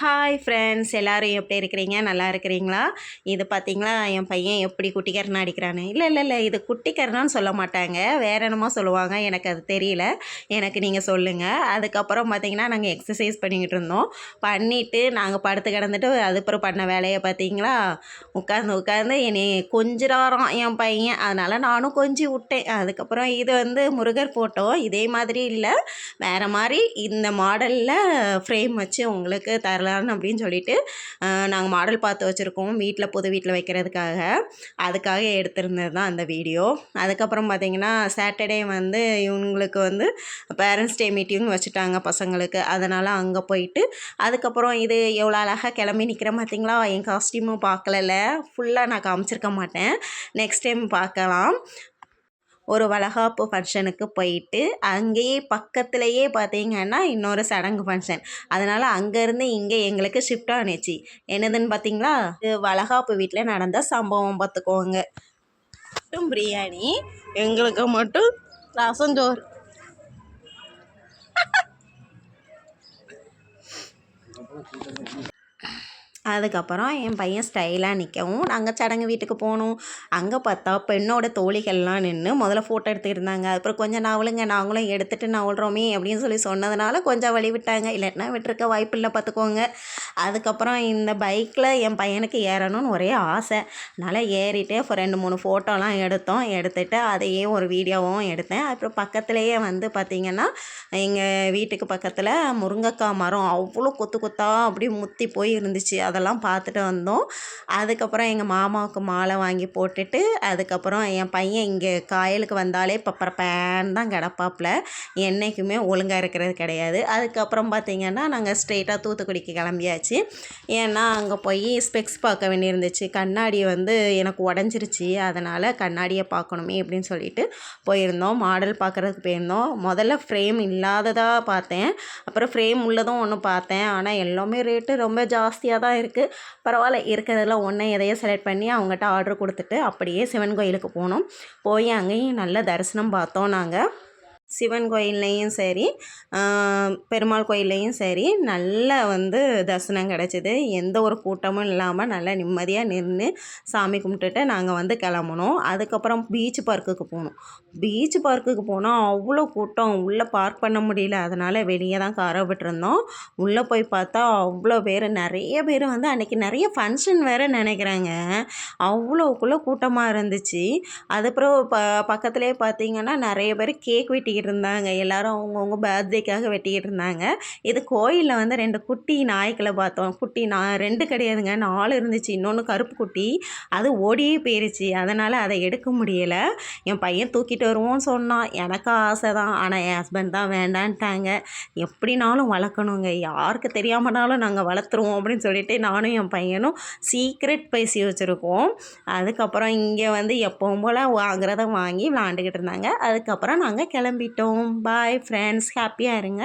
Hi friends, எல்லோரும் எப்படி இருக்கிறீங்க? நல்லா இருக்கிறீங்களா? இது பார்த்தீங்களா, என் பையன் எப்படி குட்டிக்கரணம் அடிக்கிறான்னு. இல்லை இது குட்டிக்கரணம்னு சொல்ல மாட்டாங்க, வேறு என்னமோ சொல்லுவாங்க, எனக்கு அது தெரியல. எனக்கு நீங்கள் சொல்லுங்கள். அதுக்கப்புறம் பார்த்தீங்கன்னா நாங்கள் எக்ஸசைஸ் பண்ணிக்கிட்டு இருந்தோம். பண்ணிவிட்டு நாங்கள் படுத்து கிடந்துட்டு அதுக்கப்புறம் பண்ண வேலையை பார்த்தீங்களா, உட்காந்து என்னை கொஞ்சிறாராம் என் பையன். அதனால் நானும் கொஞ்சி விட்டேன். அதுக்கப்புறம் இது வந்து முருகர் ஃபோட்டோ, இதே மாதிரி இல்லை, வேறு மாதிரி இந்த மாடலில் ஃப்ரேம் வச்சு உங்களுக்கு தரலான்னு அப்படின்னு சொல்லிட்டு நாங்கள் மாடல் பார்த்து வச்சுருக்கோம் வீட்டில், புது வீட்டில் வைக்கிறதுக்காக. அதுக்காக எடுத்திருந்தது தான் அந்த வீடியோ. அதுக்கப்புறம் பார்த்திங்கன்னா சாட்டர்டே வந்து இவங்களுக்கு வந்து பேரண்ட்ஸ் டே மீட்டிங் வச்சுட்டாங்க பசங்களுக்கு. அதனால் அங்கே போயிட்டு அதுக்கப்புறம் இது எவ்வளோ அழகாக கிளம்பி நிற்கிறேன் பார்த்திங்களா. என் காஸ்டியூமும் பார்க்கல, ஃபுல்லாக நான் காமிச்சிருக்க மாட்டேன், நெக்ஸ்ட் டைம் பார்க்கலாம். ஒரு வளகாப்பு ஃபங்க்ஷனுக்கு போயிட்டு அங்கேயே பக்கத்துலேயே பார்த்தீங்கன்னா இன்னொரு சடங்கு ஃபங்க்ஷன். அதனால் அங்கேருந்து இங்கே எங்களுக்கு ஷிஃப்ட் ஆனிச்சு. என்னதுன்னு பார்த்தீங்களா, இது வளகாப்பு வீட்டில் நடந்த சம்பவம் பார்த்துக்கோங்க. மட்டும் பிரியாணி, எங்களுக்கு மட்டும் ரசஞ்சோறு. அதுக்கப்புறம் என் பையன் ஸ்டைலாக நிற்கவும் நாங்கள் சடங்கு வீட்டுக்கு போனோம். அங்கே பார்த்தா பெண்ணோட தோழிகள்லாம் நின்று முதல்ல ஃபோட்டோ எடுத்துக்கிட்டு இருந்தாங்க. அப்புறம் கொஞ்சம் நவளுங்க, நாங்களும் எடுத்துகிட்டு நவல்றோமே அப்படின்னு சொல்லி சொன்னதுனால கொஞ்சம் வழி விட்டாங்க, இல்லைன்னா விட்டுருக்க வாய்ப்பு இல்லை பார்த்துக்கோங்க. அதுக்கப்புறம் இந்த பைக்கில் என் பையனுக்கு ஏறணும்னு ஒரே ஆசை. அதனால் ஏறிட்டு இப்போ 2-3 ஃபோட்டோலாம் எடுத்துகிட்டு அதையே ஒரு வீடியோவும் எடுத்தேன். அப்புறம் பக்கத்துலேயே வந்து பார்த்திங்கன்னா எங்கள் வீட்டுக்கு பக்கத்தில் முருங்கைக்காய் மரம் அவ்வளோ கொத்து கொத்தாக அப்படியே முத்தி போய் இருந்துச்சு. அதெல்லாம் பார்த்துட்டு வந்தோம். அதுக்கப்புறம் எங்கள் மாமாவுக்கு மாலை வாங்கி போட்டுட்டு அதுக்கப்புறம் என் பையன் இங்கே காயலுக்கு வந்தாலே பப்பரப்பேன்னு தான் கிடப்பாப்புல, என்றைக்குமே ஒழுங்காக இருக்கிறது கிடையாது. அதுக்கப்புறம் பார்த்திங்கன்னா நாங்கள் ஸ்ட்ரெயிட்டாக தூத்துக்குடிக்கு கிளம்பியாச்சு. ஏன்னா அங்கே போய் ஸ்பெக்ஸ் பார்க்க வேண்டியிருந்துச்சு. கண்ணாடி வந்து எனக்கு உடஞ்சிருச்சு, அதனால் கண்ணாடியை பார்க்கணுமே அப்படின்னு சொல்லிட்டு போயிருந்தோம். மாடல் பார்க்குறதுக்கு போயிருந்தோம். முதல்ல ஃப்ரேம் இல்லாததாக பார்த்தேன், அப்புறம் ஃப்ரேம் உள்ளதும் ஒன்று பார்த்தேன். ஆனால் எல்லாமே ரேட்டு ரொம்ப ஜாஸ்தியாக தான் இருக்குது. பரவாயில்ல, இருக்கிறதெல்லாம் ஒன்று எதையோ செலக்ட் பண்ணி அவங்ககிட்ட ஆர்டர் கொடுத்துட்டு அப்படியே சிவன் கோயிலுக்கு போனோம். போய் அங்கேயும் நல்ல தரிசனம் பார்த்தோம். நாங்கள் சிவன் கோயில்லையும் சரி, பெருமாள் கோயில்லையும் சரி, நல்ல வந்து தரிசனம் கிடச்சிது. எந்த ஒரு கூட்டமும் இல்லாமல் நல்லா நிம்மதியாக நின்று சாமி கும்பிட்டுட்டு நாங்கள் வந்து கிளம்புனோம். அதுக்கப்புறம் பீச் பார்க்குக்கு போனோம். பீச் பார்க்குக்கு போனால் அவ்வளோ கூட்டம், உள்ளே பார்க் பண்ண முடியல. அதனால் வெளியே தான் காரை விட்டுருந்தோம். உள்ளே போய் பார்த்தா அவ்வளோ பேர், நிறைய பேர் வந்து அன்றைக்கி நிறைய ஃபங்க்ஷன் வேறு நினைக்கிறாங்க, அவ்வளோக்குள்ளே கூட்டமாக இருந்துச்சு. அதுக்கப்புறம் பக்கத்துலேயே பார்த்திங்கன்னா நிறைய பேர் கேக் வெட்டி இருந்தாங்க. எல்லோரும் அவங்கவுங்க பர்த்டேக்காக வெட்டிக்கிட்டு இருந்தாங்க. இது கோயிலில் வந்து 2 குட்டி நாய்க்களை பார்த்தோம். குட்டி 2 கிடையாதுங்க, 4 இருந்துச்சு. இன்னொன்று கருப்பு குட்டி, அது ஓடியே போயிருச்சு. அதனால் அதை எடுக்க முடியலை. என் பையன் தூக்கிட்டு வருவோன்னு சொன்னான். எனக்கு ஆசை தான், ஆனால் என் ஹஸ்பண்ட் தான் வேண்டான்ட்டாங்க. எப்படினாலும் வளர்க்கணுங்க, யாருக்கு தெரியாமனாலும் நாங்கள் வளர்த்துருவோம் அப்படின்னு சொல்லிட்டு நானும் என் பையனும் சீக்ரெட் பேசி வச்சுருக்கோம். அதுக்கப்புறம் இங்கே வந்து எப்பவும் போல் வாங்குறத வாங்கி விளாண்டுக்கிட்டு இருந்தாங்க. அதுக்கப்புறம் நாங்கள் கிளம்பிட்டோம். பாய் ஃப்ரெண்ட்ஸ், ஹாப்பியாக இருங்க.